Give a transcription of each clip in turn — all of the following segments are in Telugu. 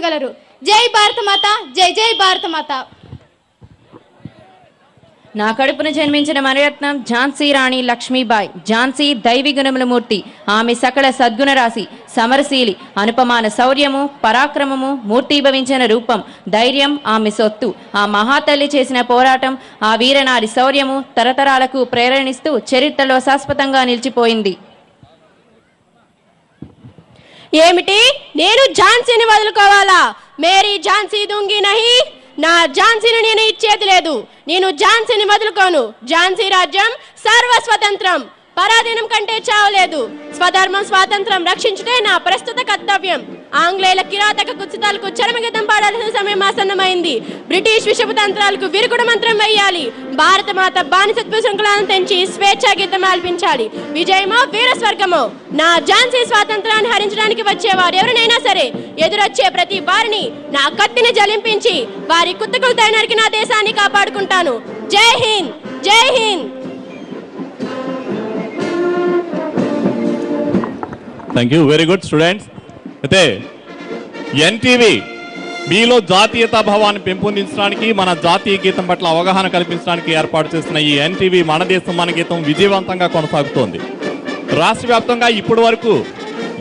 వివరించగలరు. జై భారతమాత, జై జై భారతమాత. నా కడుపున జన్మించిన మణిరత్నం ఝాన్సీ రాణి లక్ష్మీబాయి. ఝాన్సీ దైవి గుణముల మూర్తి. ఆమె సకల సద్గుణ రాశి, సమరశీలి, అనుపమాన శౌర్యము, పరాక్రమము, మూర్తిభవించిన రూపం, ధైర్యం ఆమె సొత్తు. ఆ మహాతల్లి చేసిన పోరాటం, ఆ వీరనారి శౌర్యము తరతరాలకు ప్రేరణిస్తూ చరిత్రలో శాశ్వతంగా నిలిచిపోయింది. ఏమిటి, నేను ఝాన్సీని వదులుకోవాలా? మేరీ ఝాన్సీ దూంగి నహి. నా ఝాన్సీని నేను ఇచ్చేది లేదు. నేను ఝాన్సీని వదులుకోను. ఝాన్సీ రాజ్యం సర్వస్వతంత్రం. పరాధీనం కంటే చావలేదు. స్వధర్మం స్వాతంత్రం రక్షించుటే నా ప్రస్తుత కర్తవ్యం. ఆంగ్లేయుల కిరాతక కుత్సితాలకు చరమగీతం పాడాల్సిన సమయం ఆసన్నమైంది. బ్రిటిష్ విషపతంత్రాలకు విరుగుడు మంత్రం వేయాలి. భారత మాత బానిసత్వ శృంఖలాలను తెంచి స్వేచ్ఛా గీతం ఆల్పించాలి. విజయమో వీర స్వర్గమో. నా ఝాన్సీ స్వాతంత్రాన్ని హరించడానికి వచ్చేవారు ఎవరినైనా సరే, ఎదురొచ్చే ప్రతి వారిని నా కత్తిని జలింపించి వారి కుత్తకులు తైనరికి నా దేశాన్ని కాపాడుకుంటాను. జై హింద్, జై Hind. Thank you, very good students. అయితే ఎన్టీవీ మీలో జాతీయతా భావాన్ని పెంపొందించడానికి, మన జాతీయ గీతం పట్ల అవగాహన కల్పించడానికి ఏర్పాటు చేస్తున్న ఈ ఎన్టీవీ మన దేశం మన గీతం విజయవంతంగా కొనసాగుతోంది. రాష్ట్ర వ్యాప్తంగా ఇప్పటి వరకు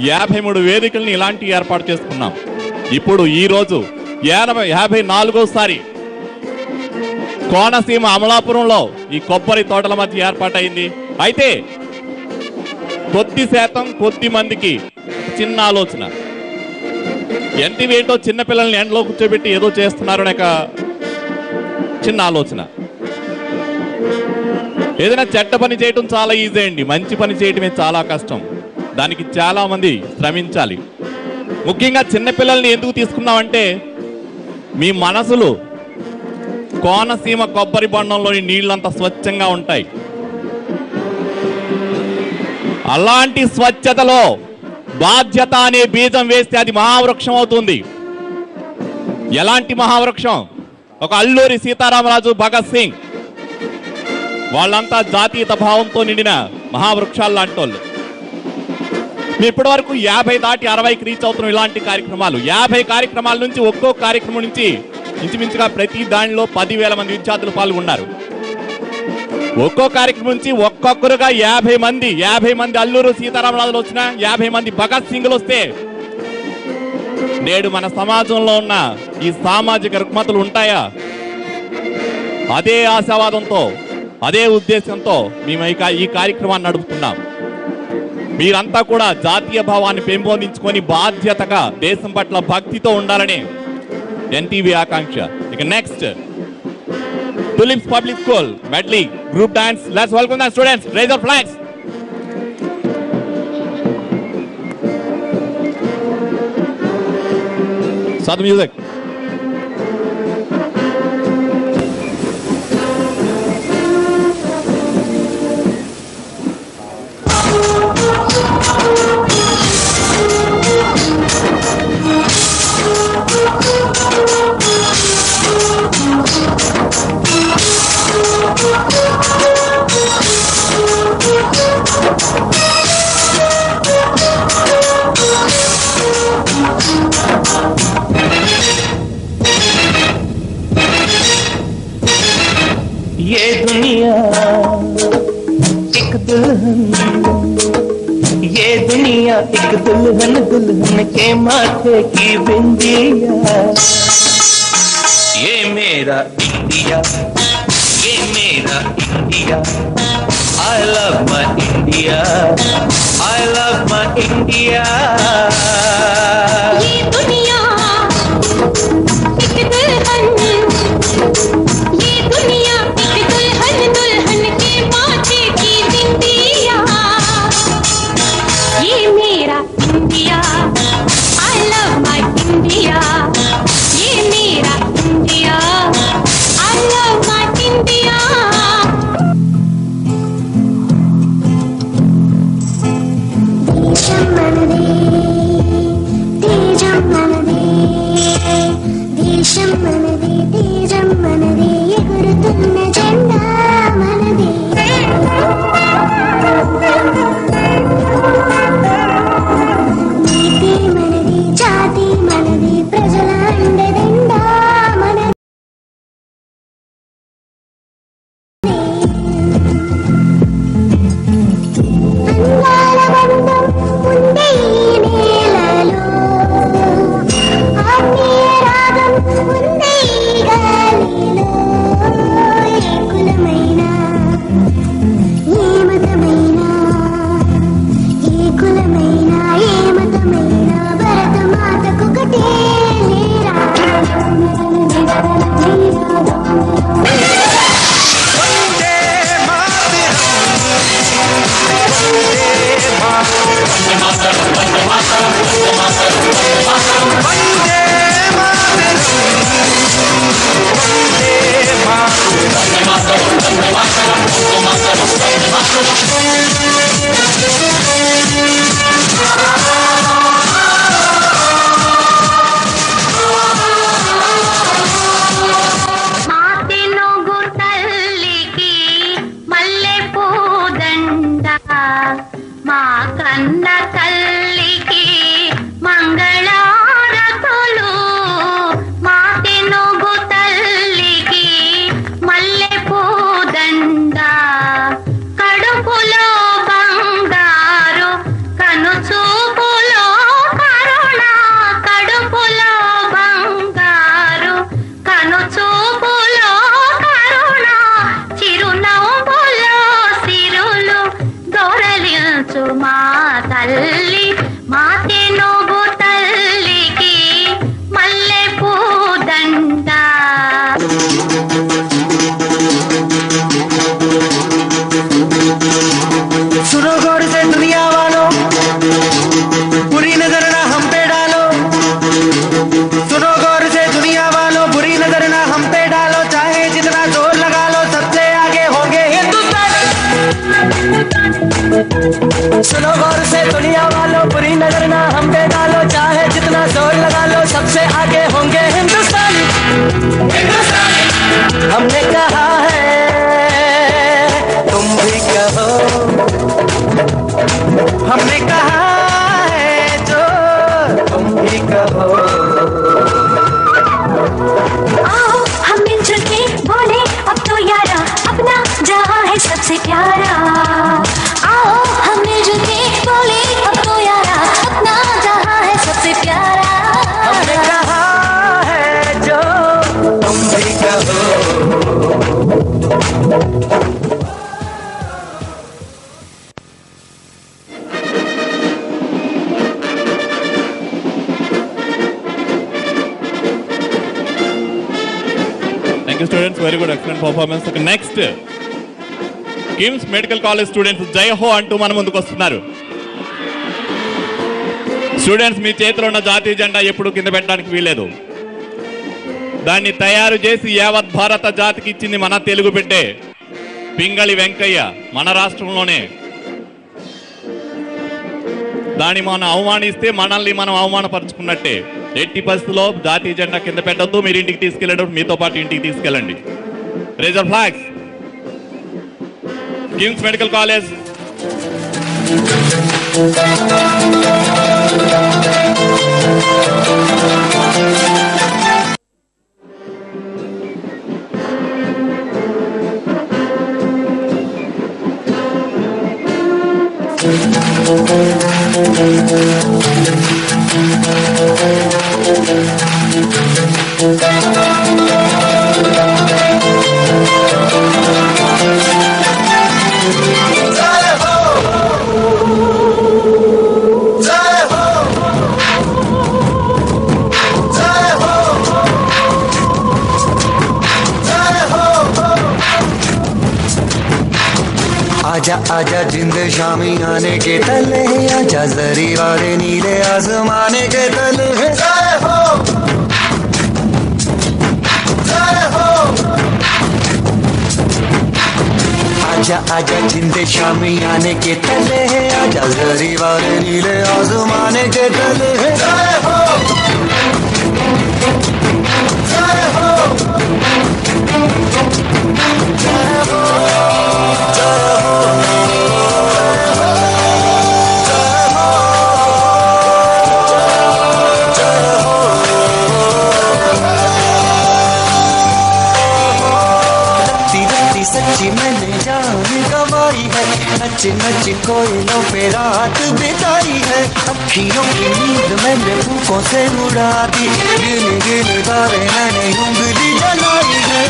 53 వేదికల్ని ఇలాంటి ఏర్పాటు చేసుకున్నాం. ఇప్పుడు ఈరోజు 54వసారి కోనసీమ అమలాపురంలో ఈ కొబ్బరి తోటల మధ్య ఏర్పాటైంది. అయితే కొద్ది మందికి చిన్న ఆలోచన, ఎన్టీవీ ఏంటో చిన్నపిల్లల్ని ఎండలో కూర్చోబెట్టి ఏదో చేస్తున్నారు అనే చిన్న ఆలోచన. ఏదైనా చెడ్డ పని చేయటం చాలా ఈజీ అండి, మంచి పని చేయటమే చాలా కష్టం. దానికి చాలా మంది శ్రమించాలి. ముఖ్యంగా చిన్నపిల్లల్ని ఎందుకు తీసుకున్నామంటే, మీ మనసులు కోనసీమ కొబ్బరి బొండంలోని నీళ్ళంతా స్వచ్ఛంగా ఉంటాయి. అలాంటి స్వచ్ఛతలో బాధ్యత అనే బీజం వేస్తే అది మహావృక్షం అవుతుంది. ఎలాంటి మహావృక్షం? ఒక అల్లూరి సీతారామరాజు, భగత్ సింగ్, వాళ్ళంతా జాతీయత భావంతో నిండిన మహావృక్షాలు లాంటి వాళ్ళు. మేము ఇప్పటి వరకు 50 దాటి 60కి రీచ్ అవుతున్నాం. ఇలాంటి కార్యక్రమాలు 50 కార్యక్రమాల నుంచి ఒక్కో కార్యక్రమం నుంచి ఇంచుమించుగా ప్రతి దానిలో 10,000 మంది విద్యార్థులు పాల్గొన్నారు. ఒక్కో కార్యక్రమం నుంచి ఒక్కొక్కరుగా 50 మంది అల్లూరు సీతారామరాజులు వచ్చిన, 50 మంది భగత్ సింగ్లు వస్తే నేడు మన సమాజంలో ఉన్న ఈ సామాజిక రుగ్మతలు ఉంటాయా? అదే ఆశావాదంతో, అదే ఉద్దేశంతో మేము ఈ కార్యక్రమాన్ని నడుపుతున్నాం. మీరంతా కూడా జాతీయ భావాన్ని పెంపొందించుకొని బాధ్యతగా దేశం పట్ల భక్తితో ఉండాలని ఎన్టీవీ ఆకాంక్ష. ఇక next Tulips Public School medley group dance. Let's welcome the students. Raise your flags. Start the music. ये दुनिया एक दुल्हन, ये दुनिया एक दुल्हन, दुल्हन के माथे की बिंदिया। ये मेरा इंडिया, ये मेरा India. I love my India, I love my India. ये दुनिया एक दुल्हन, ये दुनिया एक दुल्हन, दुल्हन के माथे की बिंदिया। ये मेरा India, I love my India. ये मेरा India, I love my India. దేశం మనదే, తేజం మనదే, దేశం మనదే, తేజం మనదే, ఎగురుతున్న జెండా మనదే. నీతి మనది, జాతి మనది, ప్రజల हमने कहा है तुम भी कहो, हमने कहा है जो तुम भी कहो। आओ हम मिलजुल के बोले अब तो यारा, अपना जहां है सबसे प्यारा। आओ हम मिलजुल के बोले अब तो यारा, अपना जहां है सबसे प्यारा। हमने कहा है जो तुम भी कहो। Thank you students, very good, excellent performance. Okay, next KIMS medical college students జై హో అంటూ మన ముందుకు వస్తున్నారు. స్టూడెంట్స్ మీ చేతిలో ఉన్న జాతీయ జెండా ఎప్పుడు కింద పెట్టడానికి వీలేదు. దాన్ని తయారు చేసి యావత్ భారత జాతికి ఇచ్చింది మన తెలుగు బిడ్డే పింగళి వెంకయ్య, మన రాష్ట్రంలోనే. దాన్ని మనం అవమానిస్తే మనల్ని మనం అవమానపరుచుకున్నట్టే. ఎట్టి పరిస్థితుల్లో జాతీయ జెండా కింద పెట్టద్దు. మీరు ఇంటికి తీసుకెళ్ళేటప్పుడు మీతో పాటు ఇంటికి తీసుకెళ్ళండి. Raise the flags. KIMS medical college. आजा आजा जिंद शामी आने के तले, आजा जरी वाले नीले आसमाने के तले। जय हो जय हो। आजा आजा जिंद शामी आने के तले, आजा जरी वाले नीले आसमाने के तले। जय हो जय हो जय हो। सच्ची मैंने जान गवाई है, नच नच कोयलों पे रात बिताई है। अखियों की नींद मैंने फूकों से उड़ा दी, गिन गिन तारे मैंने उंगली जलाई है।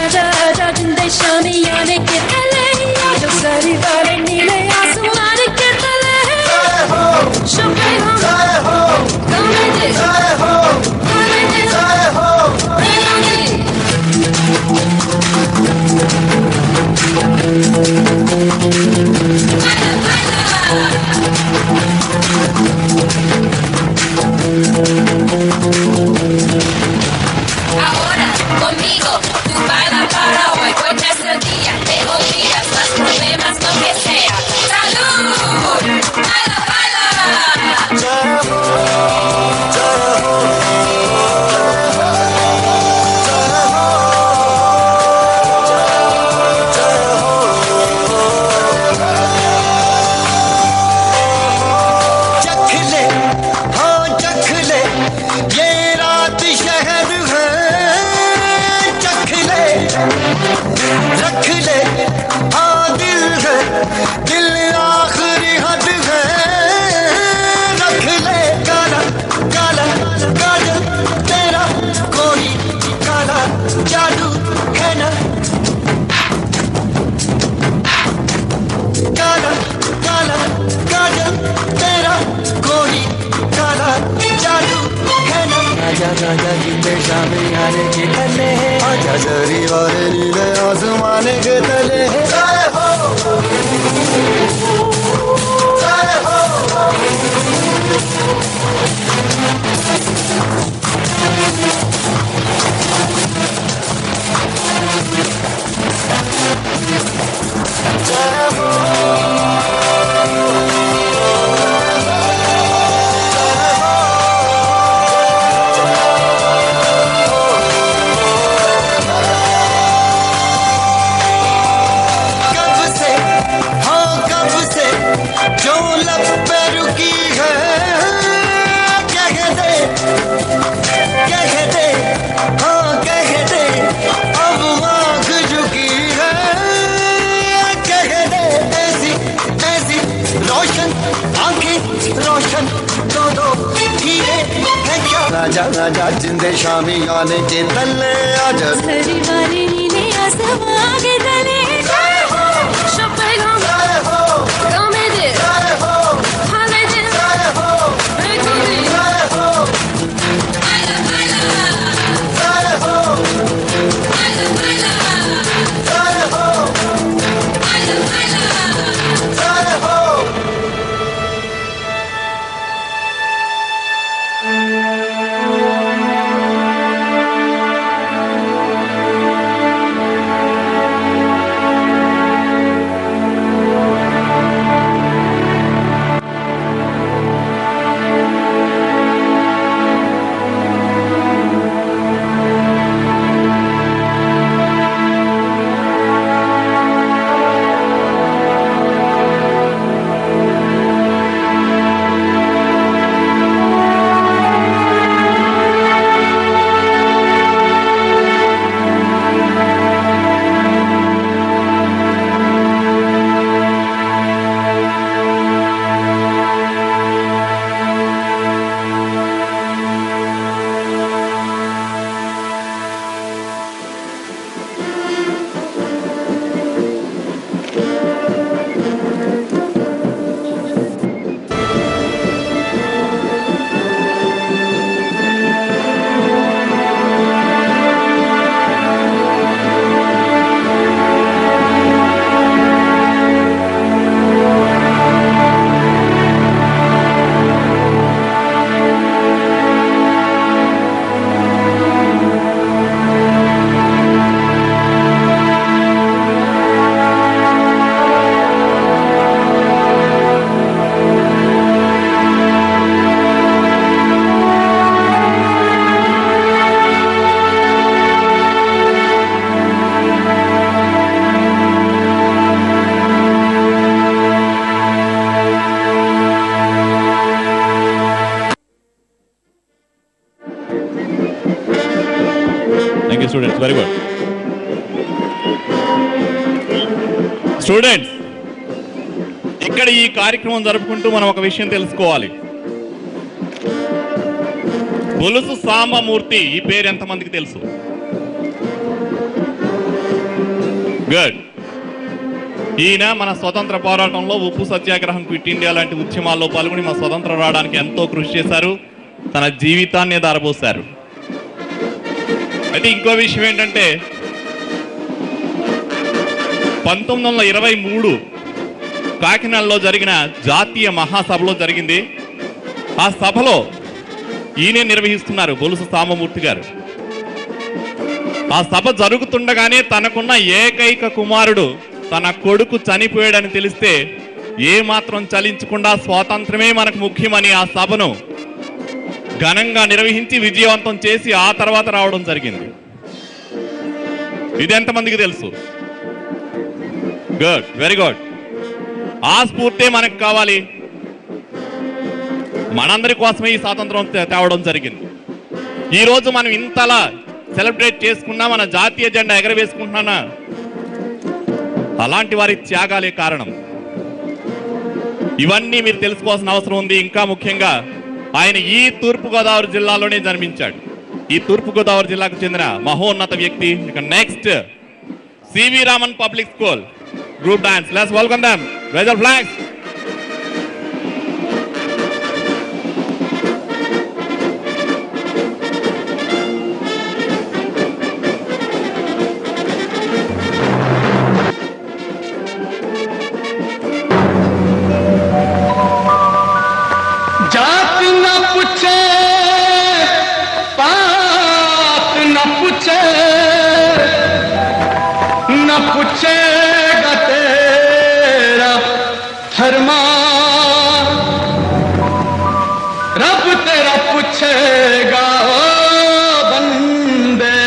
आजा आजा जिंदे शामी आने के तले, आजा सारी वाले नीले आसमान के तले। जय हो शुक्र हो, जय हो कमेंट, जय हो कमेंट, जय हो Ahora conmigo tú baila para hoy, pues es el día, te olvidas los problemas, lo que sea. ¡Salud! ¡Baila, baila! रख ले हाँ दिल है, दिल आखिरी हद है। रख ले काला काला काजल तेरा, कोई काला जादू है ना। काला काला काजल तेरा, कोई काला जादू है ना। आजा आजा जिंदे शामी आने के तले, आजा जरी वाले नीले आसमाने के तले। जय हो जय हो। जय हो जय हो। आजा आजा जिंदे शामी आने के तले आजा झरी वाले नीले आसमां के तले जय हो जय हो Comédie, जय हो comédie, जय हो écoutez, जय हो baila, baila, जय हो baila, baila, जय हो baila, baila. जय हो స్టూడెంట్స్ వెరీ గుడ్ స్టూడెంట్స్ ఇక్కడ ఈ కార్యక్రమం జరుపుకుంటూ మనం ఒక విషయం తెలుసుకోవాలి. బొలుసు సాంబమూర్తి ఈ పేరు ఎంతమందికి తెలుసు? గుడ్. ఈయన మన స్వతంత్ర పోరాటంలో ఉప్పు సత్యాగ్రహం, క్విట్ ఇండియా లాంటి ఉద్యమాల్లో పాల్గొని మన స్వతంత్రం రావడానికి ఎంతో కృషి చేశారు, తన జీవితాన్ని దారపోశారు. అయితే ఇంకో విషయం ఏంటంటే 1923 కాకినాడలో జరిగిన జాతీయ మహాసభలో జరిగింది. ఆ సభలో ఈయనే నిర్వహిస్తున్నారు, బొలుసు సాంబమూర్తి గారు. ఆ సభ జరుగుతుండగానే తనకున్న ఏకైక కుమారుడు తన కొడుకు చనిపోయాడని తెలిస్తే ఏమాత్రం చలించకుండా స్వాతంత్రమే మనకు ముఖ్యమని ఆ సభను ఘనంగా నిర్వహించి విజయవంతం చేసి ఆ తర్వాత రావడం జరిగింది. ఇది ఎంతమందికి తెలుసు? Good, very good. ఆ స్ఫూర్తే మనకు కావాలి. మనందరి కోసమే ఈ స్వాతంత్రం తేవడం జరిగింది. ఈ రోజు మనం ఇంతలా సెలబ్రేట్ చేసుకున్నా, మన జాతీయ జెండా ఎగరవేసుకుంటున్నా, అలాంటి వారి త్యాగాలే కారణం. ఇవన్నీ మీరు తెలుసుకోవాల్సిన అవసరం ఉంది. ఇంకా ముఖ్యంగా ఆయన ఈ తూర్పుగోదావరి జిల్లాలోనే జన్మించాడు. ఈ తూర్పుగోదావరి జిల్లాకు చెందిన మహోన్నత వ్యక్తి. ఇక next C V Raman public school group dance. Let's welcome them. Raise your flags. पूछेगा तेरा फरमा, रब तेरा पूछेगा ओ बंदे,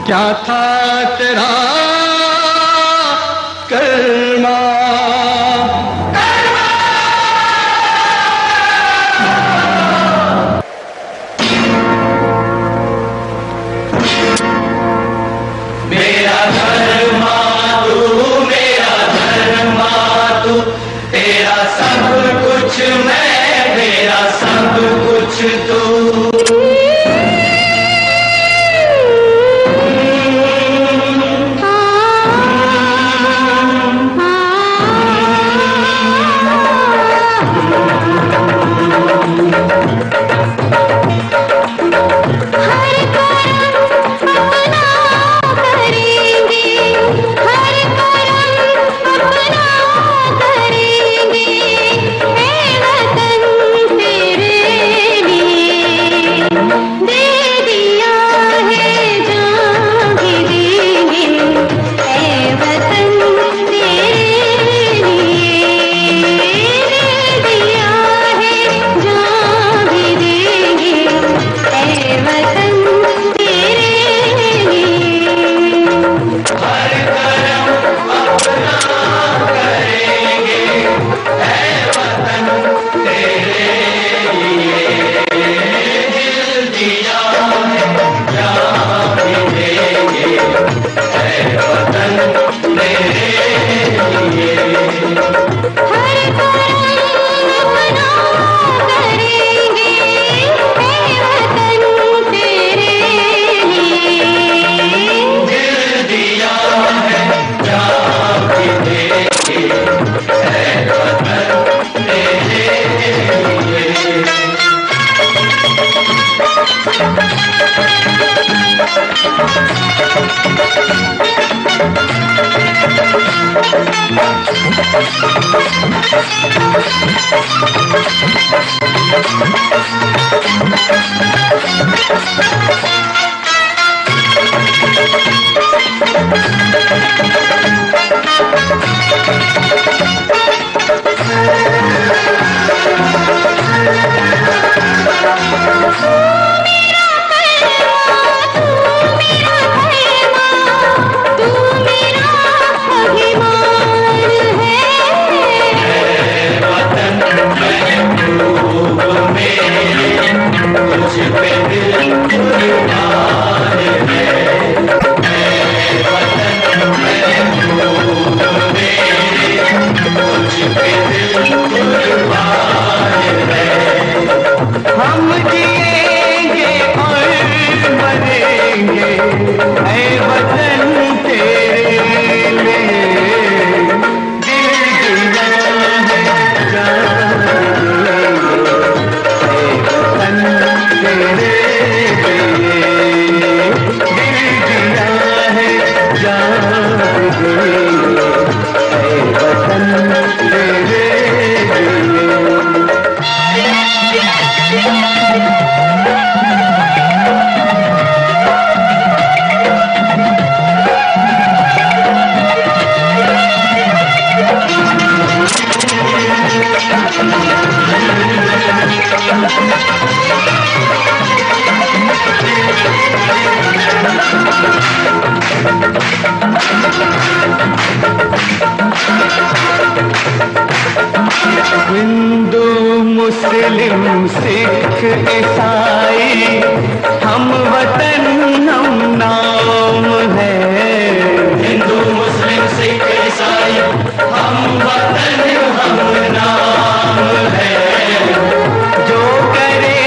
क्या था तेरा कर्मा. तेरा सब कुछ मैं, मेरा सब कुछ तू. हिंदू मुस्लिम सिख ईसाई हम वतन हम नाम है। हिंदू मुस्लिम सिख ईसाई हम वतन हम नाम है। जो करे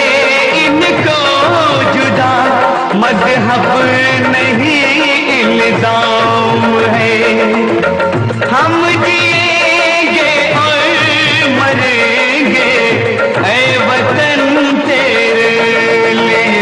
इनको जुदा मजहब नहीं इल्जाम है। हम जिएंगे और मरेंगे ऐ वतन तेरे लिए।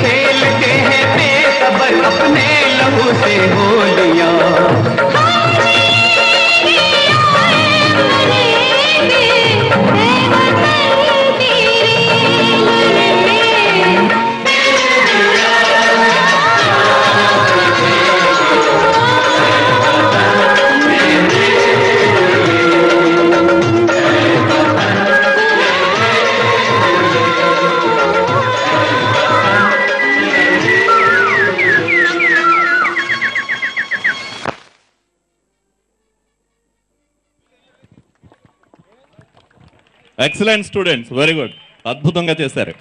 खेलते हैं बेखबर अपने लहू से होलियां। ఎక్సలెంట్ స్టూడెంట్స్, వెరీ గుడ్, అద్భుతంగా చేశారు.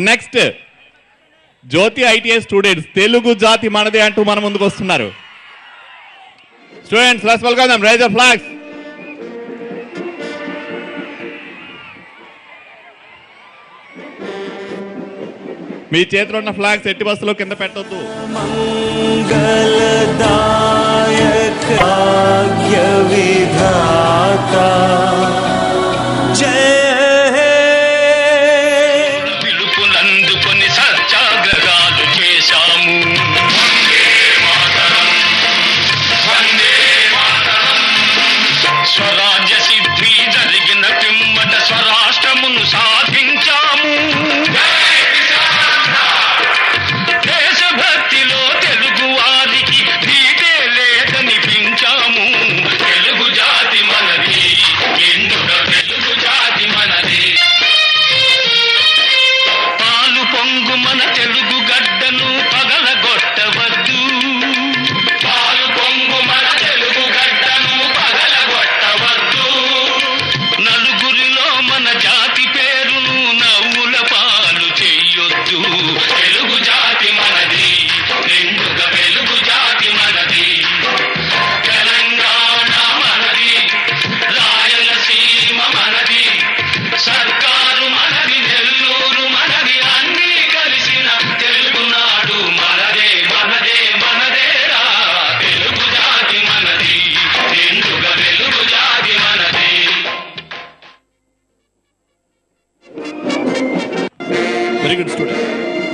Next Jyoti ITI students, Telugu జాతి మనదే అంటూ మన ముందుకు వస్తున్నారు. Students, let's welcome them. Raise your flags. మీ చేతిలో ఉన్న ఫ్లాగ్స్ ఎట్టి బస్సులో కింద పెట్టొద్దు. మంగళదాయక భాగ్య విధాత జయ హే. పిలుపునందుకొని సత్యాగ్రహాలు చేశాము. స్వరాజ్య సిద్ధి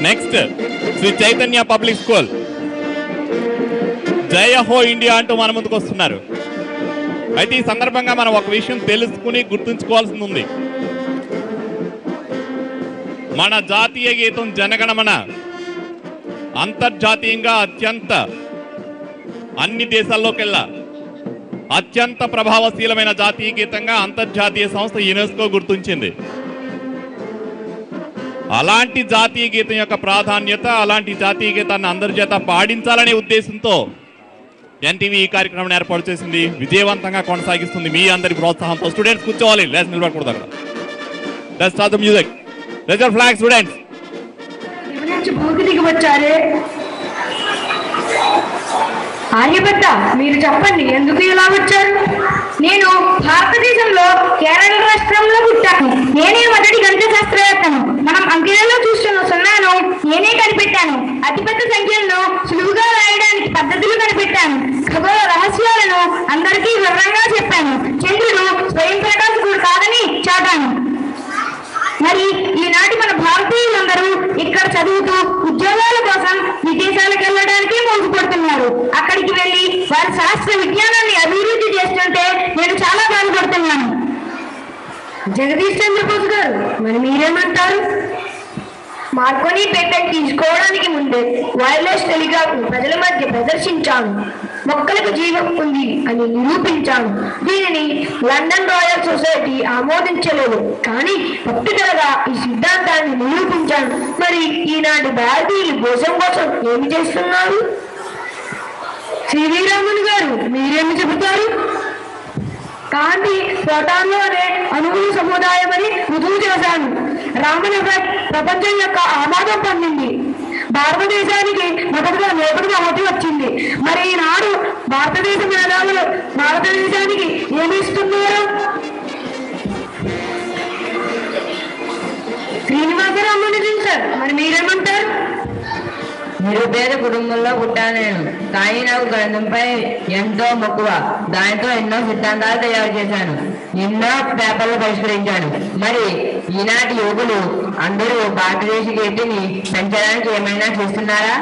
next Shri Chaitanya public school జయ హో ఇండియా అంటూ మన ముందుకు వస్తున్నారు. అయితే ఈ సందర్భంగా మనం ఒక విషయం తెలుసుకుని గుర్తుంచుకోవాల్సింది ఉంది. మన జాతీయ గీతం జనగణమన అంతర్జాతీయంగా అన్ని దేశాల్లోకెల్లా అత్యంత ప్రభావశీలమైన జాతీయ గీతంగా అంతర్జాతీయ సంస్థ యునెస్కో గుర్తించింది. అలాంటి జాతీయ గీతం యొక్క ప్రాధాన్యత, అలాంటి జాతీయ గీతాన్ని అందరి చేత పాడించాలనే ఉద్దేశంతో ఎన్టీవీ ఈ కార్యక్రమం ఏర్పాటు చేసింది, విజయవంతంగా కొనసాగిస్తుంది మీ అందరి ప్రోత్సాహంతో. స్టూడెంట్స్ కూర్చోవాలి, లేచి నిలబడకూడదు అక్కడ. Let's start the music. Raise your flag students. భూమికి దిగి వచ్చారే ఆర్యభట్ట, మీరు చెప్పండి ఎందుకు ఇలా వచ్చారు? నేను భారతదేశంలో కేరళ రాష్ట్రంలో పుట్టాను. నేనే మొదటి గణిత శాస్త్రవేత్తను. మనం అంకెలలో చూస్తున్న సున్నాను నేనే కనిపెట్టాను. అతిపెద్ద సంఖ్యలను సులువుగా రాయడానికి పద్ధతులు కనిపెట్టాను. ఖగోళ రహస్యాలను అందరికీ వివరంగా చెప్పాను. చంద్రుడు స్వయం ప్రకాశకుడు కాదని చాటాను. మరి ఈనాటి మన భారతీయులందరూ ఇక్కడ చదువుతూ ఉద్యోగాల కోసం విదేశాలకు వెళ్ళడానికి మోసపడుతున్నారు. అక్కడికి వెళ్ళి వారి శాస్త్ర విజ్ఞానాన్ని అభివృద్ధి చేస్తుంటే నేను చాలా బాధపడుతున్నాను. జగదీష్ చంద్రబోస్ గారు, మరి మీరేమంటారు? మార్కోని పేటెంట్ తీసుకోవడానికి ముందే వైర్లెస్ టెలిగ్రాఫ్ ప్రజల మధ్య ప్రదర్శించాను. మొక్కలకు జీవం ఉంది అని నిరూపించాను. దీనిని లండన్ రాయల్ సొసైటీ ఆమోదించలేదు, కానీ పట్టుదలగా ఈ సిద్ధాంతాన్ని నిరూపించాను. మరి ఈనాటి భారతీయులు దేశం కోసం ఏమి చేస్తున్నారు? సివి రామన్ గారు, మీరేమి చెబుతారు? కాంతి ఫోటాన్లోనే అణువుల సముదాయం అని రుజువు చేశాను. రామన్ ఎఫెక్ట్ ప్రపంచం యొక్క ఆమోదం పొందింది. భారతదేశానికి మొదటిగా నోబెల్ బహుమతి వచ్చింది. మరి ఈనాడు భారతదేశ మేధావులు భారతదేశానికి ఏమి ఇస్తున్నారు? శ్రీనివాసరామన్ సార్, మరి మీరేమంటారు? నిరుపేద కుటుంబంలో పుట్టాను నేను, కానీ నాకు గణితంపై ఎంతో మక్కువ. దానితో ఎన్నో సిద్ధాంతాలు తయారు చేశాను, ఎన్నో పేపర్లు పరిష్కరించాను. మరి ఈనాటి యువకులు అందరూ భారతదేశ కీర్తిని పెంచడానికి ఏమైనా చేస్తున్నారా?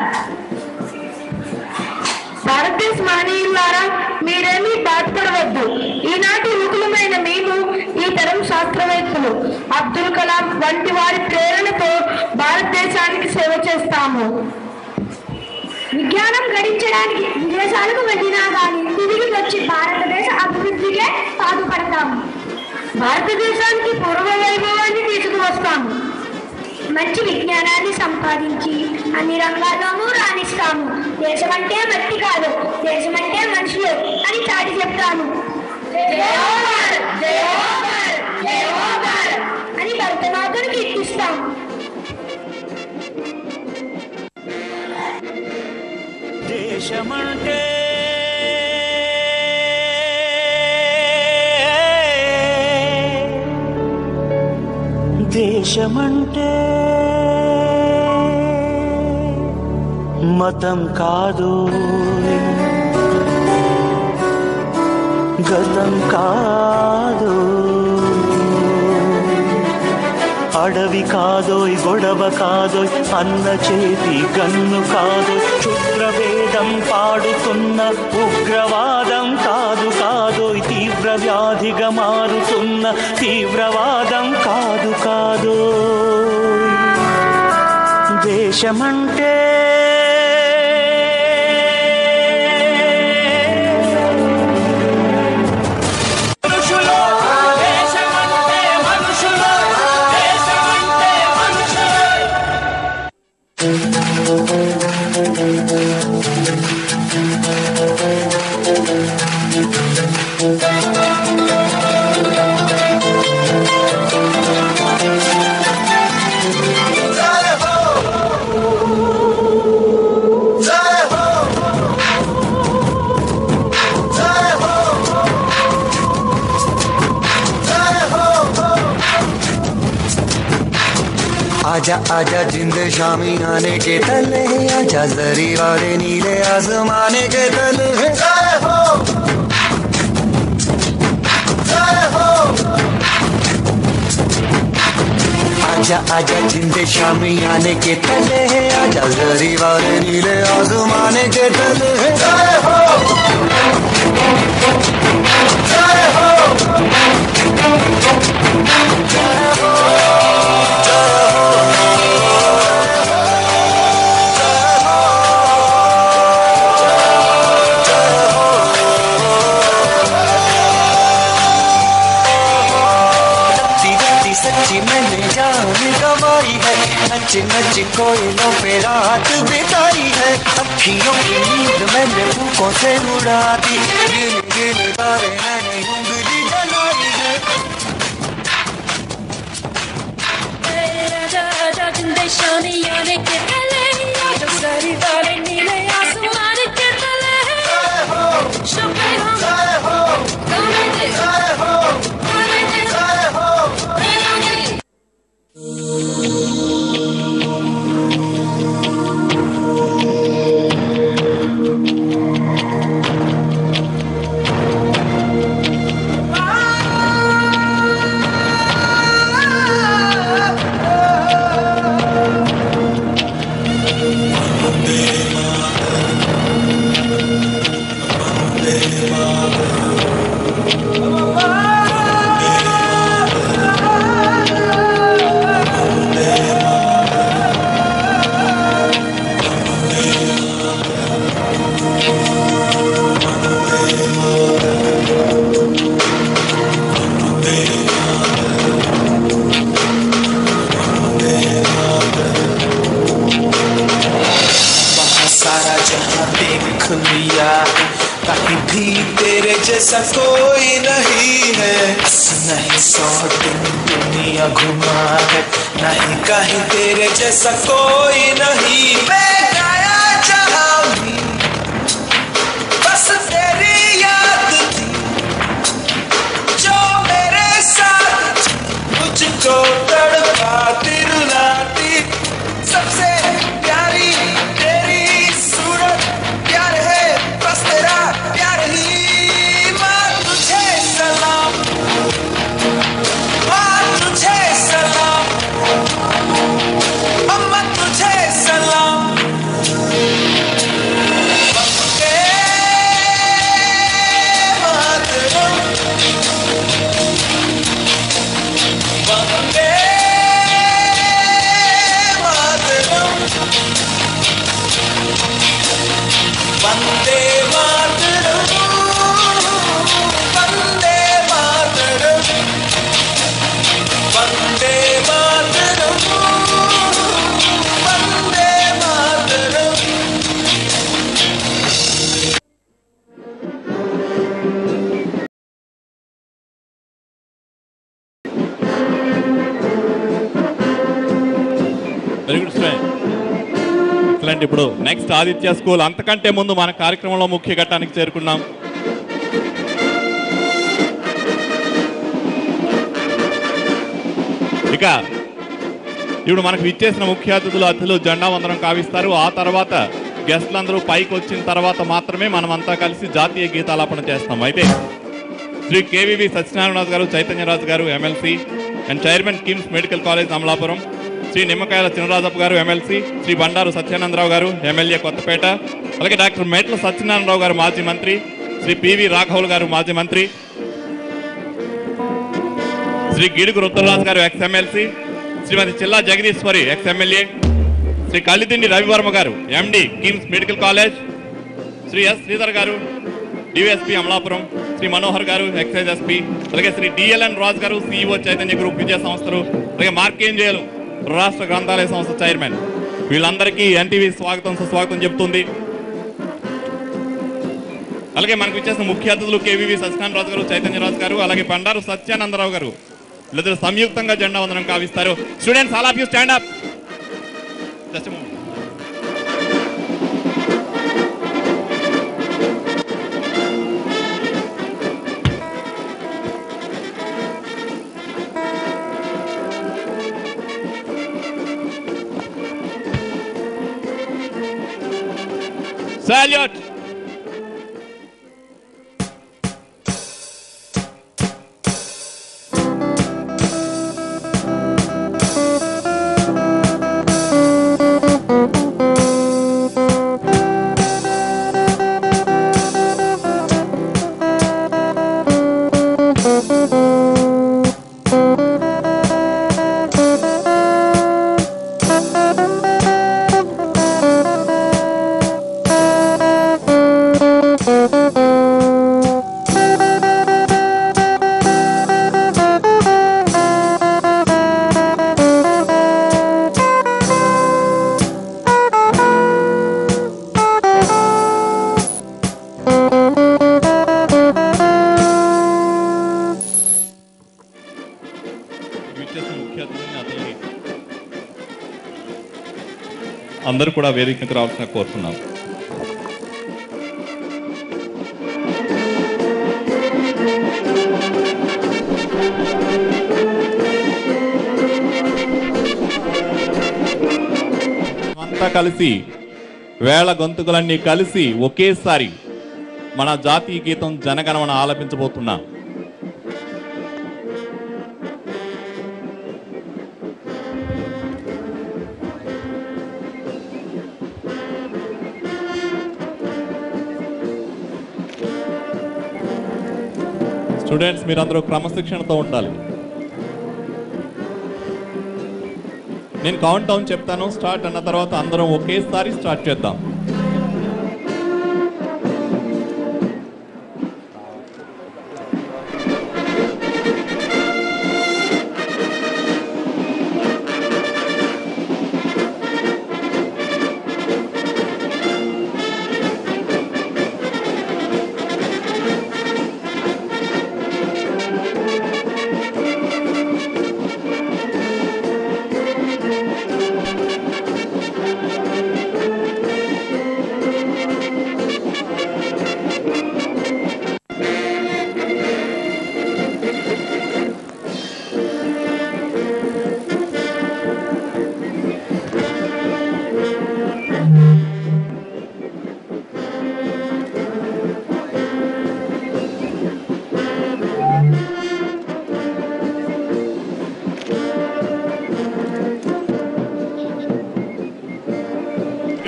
భారతదేశ మానవులారా, మీరేమీ బాధపడవద్దు. ఈనాటి యువకులమైన మేము ఈ తరం శాస్త్రవేత్తలు అబ్దుల్ కలాం వంటి వారి ప్రేరణతో భారతదేశానికి సేవ చేస్తాము. విజ్ఞానం గడించడానికి విదేశాలకు వెళ్ళినా కానీ తిరిగి వచ్చి భారతదేశ అభివృద్ధికే పాటుపడతాము. భారతదేశానికి పూర్వ వైభవాన్ని తీసుకువస్తాము. మంచి విజ్ఞానాన్ని సంపాదించి అన్ని రంగాల్లోనూ రాణిస్తాము. దేశం అంటే మట్టి కాదు, దేశం అంటే మనుషులు అని చాటి చెప్తాము. అని భరతనాథుని కీర్తిస్తాము. దేశమంటే దేశమంటే మతం కాదు, గతం కాదు, అడవి కాదోయ్, గొడవ కాదోయ్, అన్న చేతి గన్ను కాదోయ్, క్షుద్రవేదం పాడుతున్న ఉగ్రవాదం కాదు కాదోయ్, తీవ్ర వ్యాధిగా మారుతున్న తీవ్రవాదం కాదు కాదోయ్. దేశమంటే आजा आजा जिंद शामी आने के तले, आजा जरी वाले नीले आसमाने के तले. जय हो, जय हो. आजा आजा जिंदे शामी आने के तले है आजा जरी वाले नीले आसमाने के तले है जय हो जय हो सच्ची मैंने जान गवाई है नच नच कोयलों पे रात बिताई है अखियों की नींद मैंने फूकों से उड़ा दी गिन गिन तारे मैंने उंगली जलाई है आजा आजा जिंदे शामी आने के तले आजा सारी वाले नीले आसमान के तले शुक्र हम जय हो कमेंट जय हो कमेंट जय हो कहीं भी तेरे जैसा कोई नहीं है नहीं 100 दिन दुनिया घुमा है नहीं कहीं तेरे जैसा कोई नहीं मैं गाया जहां भी बस तेरी याद थी जो मेरे साथ मुझको तड़पाती रुलाती सबसे प्यारी तेरी सूरत प्यार है बस तेरा प्यार ही माँ तुझे सलाम माँ तुझे सलाम अम्मा तुझे सलाम Vande Mataram Vande Mataram Vande Mataram Vande Mataram Vande Mataram Vande Mataram very good student excellent. ఇప్పుడు నెక్స్ట్ ఆదిత్య స్కూల్. అంతకంటే ముందు మన కార్యక్రమంలో ముఖ్య ఘట్టానికి చేరుకున్నాం. ఇక ఇప్పుడు మనకు ఇచ్చేసిన ముఖ్య అతిథులు జెండా వందనం కావిస్తారు. ఆ తర్వాత గెస్టులందరూ పైకి వచ్చిన తర్వాత మాత్రమే మనమంతా కలిసి జాతీయ గీతాలాపన చేస్తాం. అయితే శ్రీ కేవీవి సత్యనారాయణరాజు గారు, చైతన్యరాజు గారు MLC and chairman KIMS medical college Amalapuram, Shri Nimmakayala Chinarajappa గారు ఎమ్మెల్సీ, శ్రీ బండారు సత్యానందరావు గారు ఎమ్మెల్యే కొత్తపేట, అలాగే డాక్టర్ మేట్ల సత్యనారాయణరావు గారు మాజీ మంత్రి, శ్రీ పివి రాఘవులు గారు మాజీ మంత్రి, శ్రీ గిడుగు రుద్రరాజు గారు ex MLC, Shrimati Chilla Jagadeeswari ex MLA, Shri Kalidindi Ravivarma గారు MD KIMS medical college, Shri S Sridhar గారు డిఎస్పీ అమలాపురం, శ్రీ మనోహర్ గారు ఎక్సైజ్ ఎస్పీ, అలాగే శ్రీ డిఎల్ఎన్ రాజు గారు సిఇఓ చైతన్య గ్రూప్ విద్యా సంస్థలు, అలాగే మార్కేంజేలు రాష్ట్ర గ్రంథాలయ సంస్థ చైర్మన్, వీళ్ళందరికీ ఎన్టీవీ స్వాగతం సుస్వాగతం చెబుతుంది. అలాగే మనకు ఇచ్చేసిన ముఖ్య అతిథులు కేవీవి సత్యనారాయణరాజు గారు, చైతన్యరాజు గారు, అలాగే బండారు సత్యానందరావు గారు వీళ్ళిద్దరు సంయుక్తంగా జెండా వందనం కావిస్తారు. Students all of you stand up. Just moment. Salute! అందరూ కూడా వేదికకు రావాల్సిన కోరుతున్నాం. అంతా కలిసి వేళ గొంతుకులన్నీ కలిసి ఒకేసారి మన జాతీయ గీతం జనగణమన ఆలపించబోతున్నాం. స్టూడెంట్స్ మీరందరూ క్రమశిక్షణతో ఉండాలి. నేను కౌంట్ డౌన్ చెప్తాను, స్టార్ట్ అన్న తర్వాత అందరం ఒకేసారి స్టార్ట్ చేద్దాం.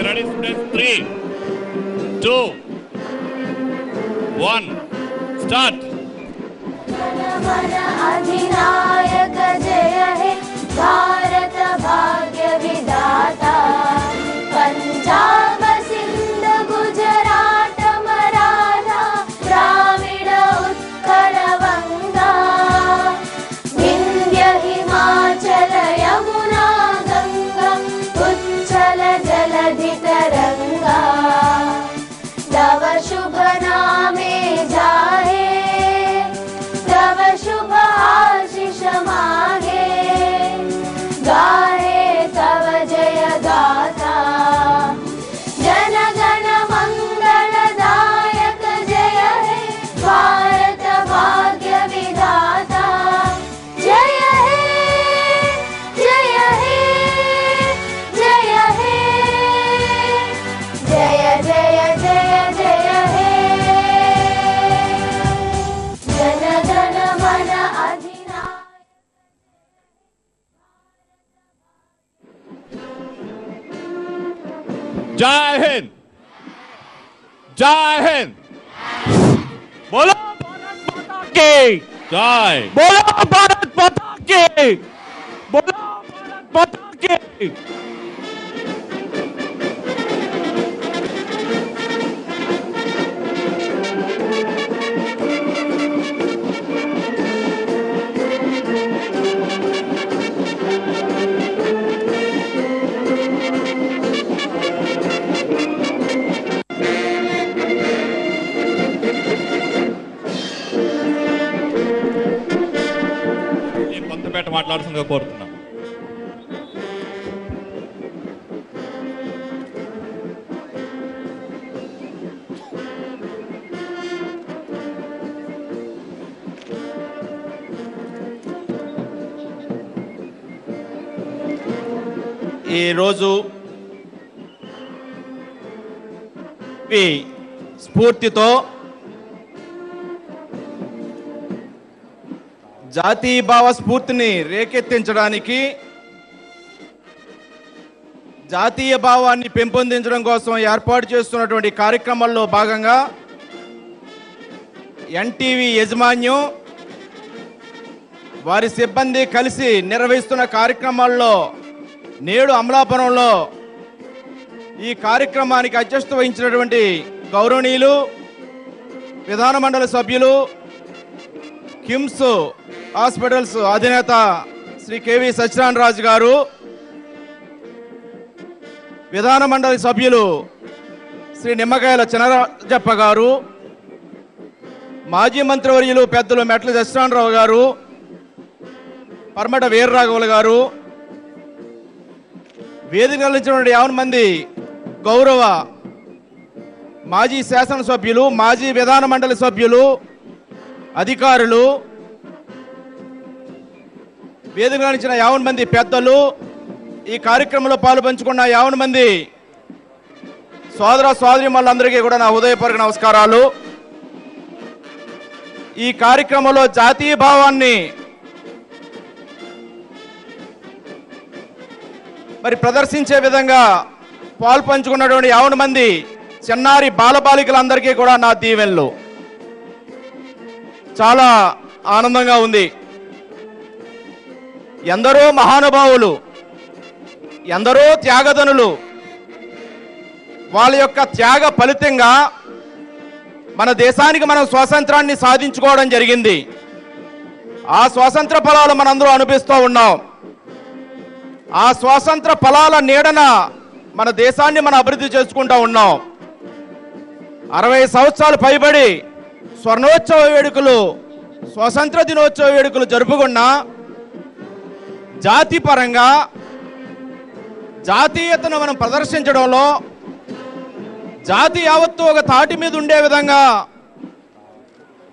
Ready, students? 3, 2, 1, start. अधिनायक जय हे भारत भाग्य विधाता पंजाब सिंध गुजरात मराठा द्राविड उत्कल वंगा विंध्य हिमाचल यमुना गंगा उच्चल जलधि तरंगा तव शुभ नामे जाहे तव शुभ आशीष मागे गाहे तव जय गाथा जन गण मंगलदायक जय हे भारत भाग्य विधाता जय हे जय हे जय हे जय जय जय जय हे जन गण मन अधिनायक जय हिंद, जय हिंद, बोलो भारत माता की जय, बोलो भारत माता की, बोलो भारत माता की. నేను కొంతపేట మాట్లాడుతుందిగా కోరుతున్నా. ఈరోజు ఈ స్ఫూర్తితో జాతీయ భావ స్ఫూర్తిని రేకెత్తించడానికి, జాతీయ భావాన్ని పెంపొందించడం కోసం ఏర్పాటు చేస్తున్నటువంటి కార్యక్రమాల్లో భాగంగా ఎన్టీవీ యాజమాన్యం వారి సిబ్బంది కలిసి నిర్వహిస్తున్న కార్యక్రమాల్లో నేడు అమలాపురంలో ఈ కార్యక్రమానికి అధ్యక్షత వహించినటువంటి గౌరవనీయులు విధానమండలి సభ్యులు, కిమ్స్ హాస్పిటల్స్ అధినేత శ్రీ కేవి సత్యనారాయణ రాజు గారు, విధానమండలి సభ్యులు శ్రీ నిమ్మకాయల చినరాజప్ప గారు, మాజీ మంత్రివర్యులు పెద్దలు మెట్ల సత్యనారాయణరావు గారు, పర్మట వీర్రాఘవులు గారు, వేదిక నిలిచినటువంటి 50 మంది గౌరవ మాజీ శాసనసభ్యులు, మాజీ విధాన మండలి సభ్యులు, అధికారులు, వేదిక నిలిచిన 50 మంది పెద్దలు, ఈ కార్యక్రమంలో పాలు పంచుకున్న 50 మంది సోదర సోదరీమణులందరికీ కూడా నా హృదయపూర్వక నమస్కారాలు. ఈ కార్యక్రమంలో జాతీయ భావాన్ని మరి ప్రదర్శించే విధంగా పాలు పంచుకున్నటువంటి 50 మంది చిన్నారి బాలబాలికలందరికీ కూడా నా దీవెనలు. చాలా ఆనందంగా ఉంది. ఎందరో మహానుభావులు, ఎందరో త్యాగధనులు వాళ్ళ యొక్క త్యాగ ఫలితంగా మన దేశానికి మనం స్వాతంత్రాన్ని సాధించుకోవడం జరిగింది. ఆ స్వాతంత్ర ఫలాలు మనందరూ అనుభవిస్తూ ఉన్నాం. ఆ స్వాతంత్ర ఫలాల నీడన మన దేశాన్ని మనం అభివృద్ధి చేసుకుంటూ ఉన్నాం. 60 సంవత్సరాలు పైబడి స్వర్ణోత్సవ వేడుకలు, స్వాతంత్ర దినోత్సవ వేడుకలు జరుపుకున్న జాతి పరంగా జాతీయతను మనం ప్రదర్శించడంలో, జాతి యావత్తు ఒక తాటి మీద ఉండే విధంగా